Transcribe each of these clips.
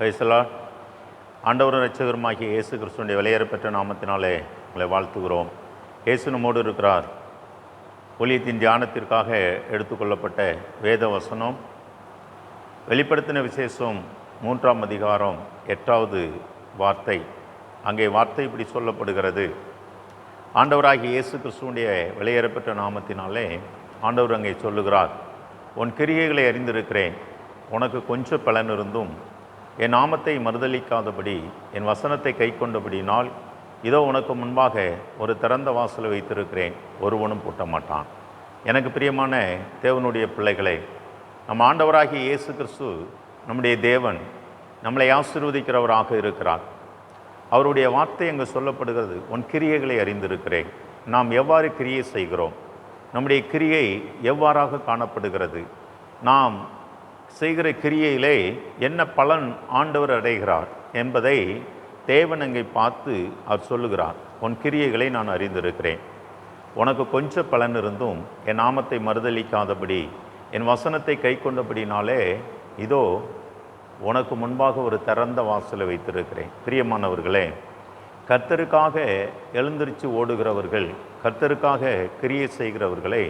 Praise the Lord. ஆண்டவரும் இரட்சகருமாகிய இயேசு கிறிஸ்துவினுடைய விலையேறப்பெற்ற நாமத்தினாலே உங்களை வாழ்த்துகிறோம். இயேசு நம்மோடு இருக்கிறார். ஊழியத்தின் தியானத்திற்காக எடுத்துக்கொள்ளப்பட்ட வேத வசனம் வெளிப்படுத்தின விசேஷம் 3ஆம் அதிகாரம் 8வது வார்த்தை. அங்கே வார்த்தை இப்படி சொல்லப்படுகிறது. ஆண்டவராகிய இயேசு கிறிஸ்துவினுடைய விலையேறப்பெற்ற நாமத்தினாலே ஆண்டவர் அங்கே சொல்லுகிறார், உன் கிரியைகளை அறிந்திருக்கிறேன், உனக்கு கொஞ்சம் பலன் இருந்தும் என் நாமத்தை மறுதலிக்காதபடி என் வசனத்தை கை கொண்டபடினால் இதோ உனக்கு முன்பாக ஒரு திறந்த வாசலை வைத்திருக்கிறேன், ஒருவனும் பூட்ட மாட்டான். எனக்கு பிரியமான தேவனுடைய பிள்ளைகளே, நம் ஆண்டவராகிய இயேசு கிறிஸ்து நம்முடைய தேவன், நம்மளை ஆசீர்வதிக்கிறவராக இருக்கிறார். அவருடைய வார்த்தை அங்கு சொல்லப்படுகிறது, உன் கிரியைகளை அறிந்திருக்கிறேன். நாம் எவ்வாறு கிரியை செய்கிறோம், நம்முடைய கிரியை எவ்வாறாக காணப்படுகிறது, நாம் செய்கிற கிரியையிலே என்ன பலன் ஆண்டவர் அடைகிறார் என்பதை தேவன் அங்கே பார்த்து அவர் சொல்லுகிறார், உன் கிரியைகளை நான் அறிந்திருக்கிறேன், உனக்கு கொஞ்சம் பலன் இருந்தும் என் நாமத்தை மறுதலிக்காதபடி என் வசனத்தை கை கொண்டபடினாலே இதோ உனக்கு முன்பாக ஒரு திறந்த வாசலை வைத்திருக்கிறேன். பிரியமானவர்களே, கர்த்தருக்காக எழுந்திருச்சு ஓடுகிறவர்கள், கர்த்தருக்காக கிரியை செய்கிறவர்களை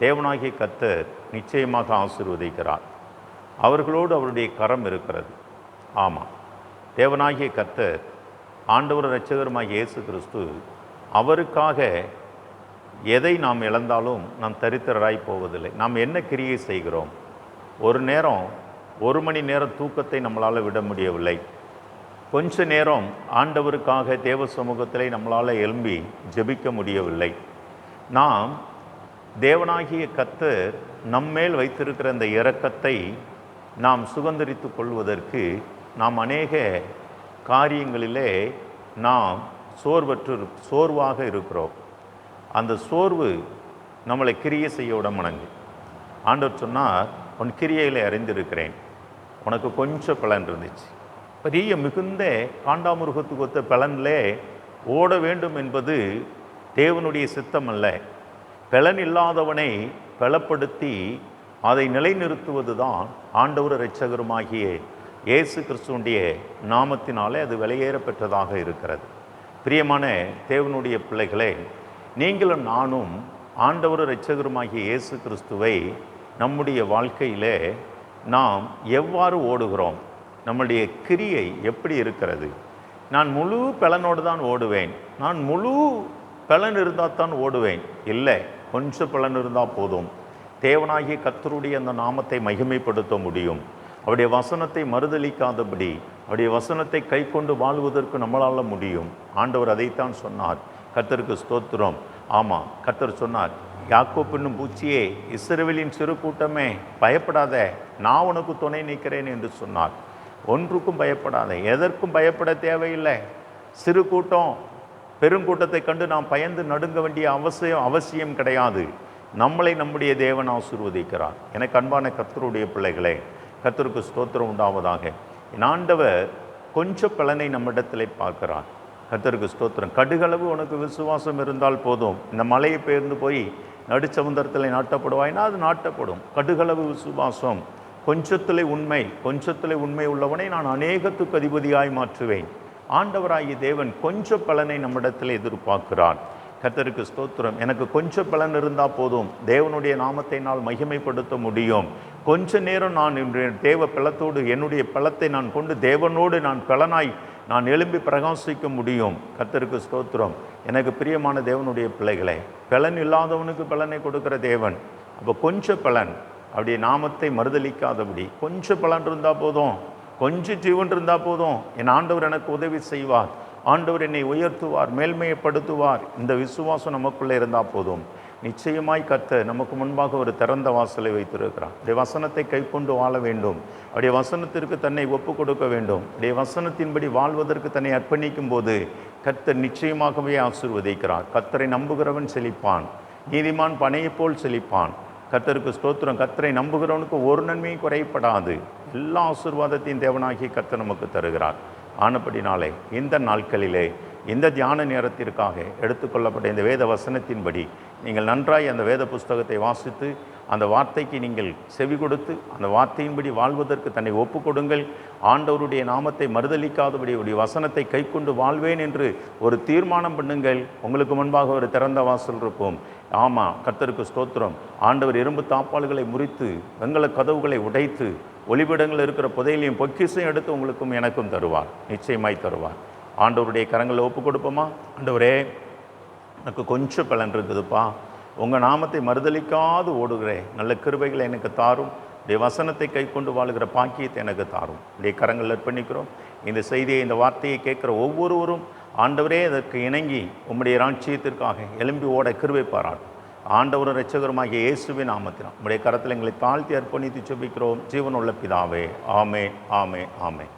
தேவனாகிய கர்த்தர் நிச்சயமாக ஆசீர்வதிக்கிறார். அவர்களோடு அவருடைய கரம் இருக்கிறது. ஆமாம், தேவனாகிய கர்த்தர் ஆண்டவர் இரட்சகருமாகிய இயேசு கிறிஸ்து அவருக்காக எதை நாம் இழந்தாலும் நாம் தரித்திரராய் போவதில்லை. நாம் என்ன கிரியை செய்கிறோம்? ஒரு மணி நேரம் தூக்கத்தை நம்மளால் விட முடியவில்லை. கொஞ்ச நேரம் ஆண்டவருக்காக தேவ சமூகத்திலே நம்மளால் எழும்பி ஜெபிக்க முடியவில்லை. நாம் தேவனாகிய கர்த்தர் நம்மேல் வைத்திருக்கிற இந்த இரக்கத்தை நாம் சுதந்திரித்து கொள்வதற்கு நாம் அநேக காரியங்களிலே நாம் சோர்வாக இருக்கிறோம். அந்த சோர்வு நம்மளை கிரியை செய்ய விட மணங்கு. ஆண்டவர் சொன்னார், உன் கிரியைகளை அறிந்திருக்கிறேன், உனக்கு கொஞ்சம் பலன் இருந்துச்சு. பெரிய மிகுந்த காண்டாமிருகத்துக்கு ஒத்த பலனிலே ஓட வேண்டும் என்பது தேவனுடைய சித்தம் அல்ல. பலன் இல்லாதவனை பலப்படுத்தி அதை நிலைநிறுத்துவது தான் ஆண்டவர் இரட்சகருமாகிய இயேசு கிறிஸ்துவுடைய நாமத்தினாலே அது விலையேறப்பெற்றதாக இருக்கிறது. பிரியமான தேவனுடைய பிள்ளைகளே, நீங்களும் நானும் ஆண்டவர் இரட்சகருமாகிய இயேசு கிறிஸ்துவை நம்முடைய வாழ்க்கையிலே நாம் எவ்வாறு ஓடுகிறோம், நம்முடைய கிரியை எப்படி இருக்கிறது? நான் முழு பலனோடு தான் ஓடுவேன், நான் முழு பலன் இருந்தால் தான் ஓடுவேன், இல்லை, கொஞ்சம் பலன் இருந்தால் போதும். தேவனாகிய கர்த்தருடைய அந்த நாமத்தை மகிமைப்படுத்த முடியும். அவருடைய வசனத்தை மறுதலிக்காதபடி அவருடைய வசனத்தை கை கொண்டு வாழ்வதற்கு நம்மளால் முடியும். ஆண்டவர் அதைத்தான் சொன்னார். கர்த்தருக்கு ஸ்தோத்திரம். ஆமாம், கர்த்தர் சொன்னார், யாக்கோப்பு என்னும் பூச்சியே, இஸ்ரவேலின் சிறு கூட்டமே, பயப்படாத, நான் உனக்கு துணை நிற்கிறேன் என்று சொன்னார். ஒன்றுக்கும் பயப்படாத, எதற்கும் பயப்பட தேவையில்லை. சிறு கூட்டம் பெருங்கூட்டத்தை கண்டு நாம் பயந்து நடுங்க வேண்டிய அவசியம் கிடையாது. நம்மளை நம்முடைய தேவன் ஆசீர்வதிக்கிறார். எனக்கு அன்பான கர்த்தருடைய பிள்ளைகளே, கர்த்தருக்கு ஸ்தோத்திரம் உண்டாவதாக. என் ஆண்டவர் கொஞ்சம் பலனை நம்மிடத்தில் பார்க்கிறார். கர்த்தருக்கு ஸ்தோத்திரம். கடுகளவு உனக்கு விசுவாசம் இருந்தால் போதும். இந்த மலையை பெயர்ந்து போய் நடுச்சமுத்திரத்தில் நாட்டப்படுவாய்னா அது நாட்டப்படும். கடுகளவு விசுவாசம், கொஞ்சத்திலே உண்மை உள்ளவனை நான் அநேகத்துக்கு அதிபதியாய் மாற்றுவேன். ஆண்டவராகிய தேவன் கொஞ்சம் பலனை நம்மிடத்தில் எதிர்பார்க்கிறார். கர்த்தருக்கு ஸ்தோத்திரம். எனக்கு கொஞ்சம் பலன் இருந்தால் போதும், தேவனுடைய நாமத்தை நான் மகிமைப்படுத்த முடியும். கொஞ்ச நேரம் நான் தேவ பலத்தோடு என்னுடைய பலத்தை நான் கொண்டு தேவனோடு நான் பலனாய் நான் எழும்பி பிரகாசிக்க முடியும். கர்த்தருக்கு ஸ்தோத்திரம். எனக்கு பிரியமான தேவனுடைய பிள்ளைகளே, பலன் இல்லாதவனுக்கு பலனை கொடுக்கிற தேவன். அப்போ கொஞ்சம் பலன், அவருடைய நாமத்தை மறுதலிக்காதபடி கொஞ்சம் பலன் இருந்தால் போதும், கொஞ்சம் ஜீவன் இருந்தால் போதும், என் ஆண்டவர் எனக்கு உதவி செய்வார், ஆண்டவர் என்னை உயர்த்துவார், மேல்மையப்படுத்துவார். இந்த விசுவாசம் நமக்குள்ளே இருந்தால் போதும். நிச்சயமாய் கர்த்தர் நமக்கு முன்பாக ஒரு திறந்த வாசலை வைத்திருக்கிறார். அவருடைய வசனத்தை கை கொண்டு வாழ வேண்டும், அவருடைய வசனத்திற்கு தன்னை ஒப்பு கொடுக்க வேண்டும். அவருடைய வசனத்தின்படி வாழ்வதற்கு தன்னை அர்ப்பணிக்கும் போது கர்த்தர் நிச்சயமாகவே ஆசீர்வதிக்கிறார். கர்த்தரை நம்புகிறவன் செழிப்பான், நீதிமான் பனையைப் போல் செழிப்பான். கர்த்தருக்கு ஸ்தோத்திரம். கர்த்தரை நம்புகிறவனுக்கு ஒரு நன்மையும் குறைப்படாது. எல்லா ஆசீர்வாதத்தையும் தேவனாகிய கர்த்தர் நமக்கு தருகிறார். ஆனபடினாலே இந்த நாட்களிலே இந்த தியான நேரத்திற்காக எடுத்துக்கொள்ளப்பட்ட இந்த வேத வசனத்தின்படி நீங்கள் நன்றாய் அந்த வேத புஸ்தகத்தை வாசித்து அந்த வார்த்தைக்கு நீங்கள் செவி கொடுத்து அந்த வார்த்தையின்படி வாழ்வதற்கு தன்னை ஒப்பு கொடுங்கள். ஆண்டவருடைய நாமத்தை மறுதலிக்காதபடி உடைய வசனத்தை கைக்கொண்டு வாழ்வேன் என்று ஒரு தீர்மானம் பண்ணுங்கள். உங்களுக்கு முன்பாக ஒரு திறந்த வாசல் இருப்போம். ஆமாம், கர்த்தருக்கு ஸ்தோத்திரம். ஆண்டவர் இரும்பு தாப்பால்களை முறித்து வெங்கல கதவுகளை உடைத்து ஒளிபிடங்கள் இருக்கிற புதையிலையும் பொக்கிசையும் எடுத்து உங்களுக்கும் எனக்கும் தருவார், நிச்சயமாய் தருவார். ஆண்டவருடைய கரங்களை ஒப்பு கொடுப்போமா? ஆண்டவரே, எனக்கு கொஞ்சம் பலன் இருக்குதுப்பா, உங்கள் நாமத்தை மறுதலிக்காது ஓடுகிறேன், நல்ல கிருபைகளை எனக்கு தாரும், உடைய வசனத்தை கை கொண்டு வாழுகிற பாக்கியத்தை எனக்கு தாரும். உடைய கரங்கள் அர்ப்பணிக்கிறோம். இந்த செய்தியை, இந்த வார்த்தையை கேட்குற ஒவ்வொருவரும் ஆண்டவரே அதற்கு இணங்கி உம்முடைய ராட்சியத்திற்காக எழும்பி ஓட கிருபை பாராட்டும். ஆண்டவரும் இரட்சகருமாகிய இயேசுவின் நாமத்தினால் உம்முடைய கரத்தில் எங்களை தாழ்த்தி அர்ப்பணித்து ஜெபிக்கிறோம் ஜீவனுள்ள பிதாவே. ஆமென், ஆமென், ஆமென்.